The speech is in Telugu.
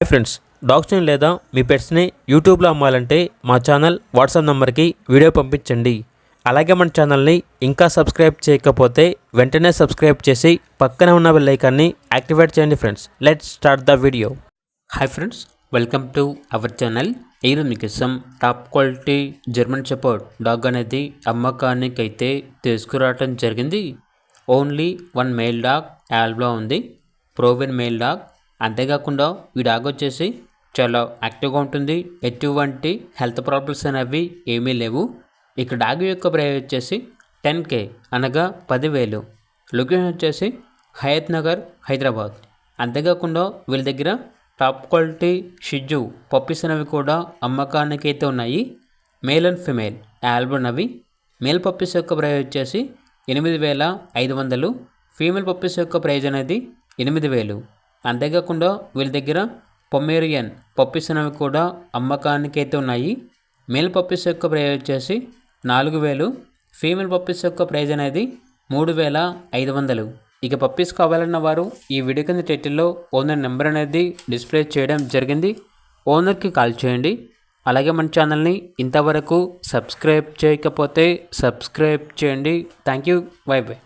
హాయ్ ఫ్రెండ్స్, డాగ్స్ని లేదా మీ పెట్స్ని యూట్యూబ్లో అమ్మాలంటే మా ఛానల్ వాట్సాప్ నెంబర్కి వీడియో పంపించండి. అలాగే మన ఛానల్ని ఇంకా సబ్స్క్రైబ్ చేయకపోతే వెంటనే సబ్స్క్రైబ్ చేసి పక్కనే ఉన్న బెల్ ఐకాన్ని యాక్టివేట్ చేయండి. Friends, let's start the video. Hi friends, welcome to our channel. ఈరోజు మీకోసం top quality German shepherd dog అనేది అమ్మకానికి అయితే తీసుకురావడం జరిగింది. ఓన్లీ వన్ మేల్ డాగ్ యాల్బ్లో ఉంది, ప్రోవెన్ మేల్ డాగ్. అంతేకాకుండా ఈ డాగ్ వచ్చేసి చాలా యాక్టివ్గా ఉంటుంది, ఎటువంటి హెల్త్ ప్రాబ్లమ్స్ అనేవి ఏమీ లేవు. ఇక డాగ్ యొక్క ప్రైస్ వచ్చేసి 10K అనగా 10,000. లొకేషన్ వచ్చేసి హయత్ నగర్, హైదరాబాద్. అంతేకాకుండా వీళ్ళ దగ్గర టాప్ క్వాలిటీ షిజ్జు పప్పీస్ అనేవి కూడా అమ్మకానికి అయితే ఉన్నాయి. మేల్ అండ్ ఫిమేల్ ఆల్బన్ అవి. మేల్ పప్పీస్ యొక్క ప్రైస్ వచ్చేసి 8,500. ఫీమేల్ పప్పీస్ యొక్క ప్రైజ్ అనేది 8,000. అంతేకాకుండా వీళ్ళ దగ్గర పొమేరియన్ పప్పీస్ అనేవి కూడా అమ్మకానికి అయితే ఉన్నాయి. మేల్ పప్పీస్ యొక్క ప్రైజ్ వచ్చేసి 4,000. ఫీమేల్ పప్పీస్ యొక్క ప్రైజ్ అనేది 3,500. ఇక పప్పీస్ కావాలన్న వారు ఈ వీడియో కింద టైటిల్లో ఓనర్ నెంబర్ అనేది డిస్ప్లే చేయడం జరిగింది. ఓనర్కి కాల్ చేయండి. అలాగే మన ఛానల్ని ఇంతవరకు సబ్స్క్రైబ్ చేయకపోతే సబ్స్క్రైబ్ చేయండి. Thank you. By by.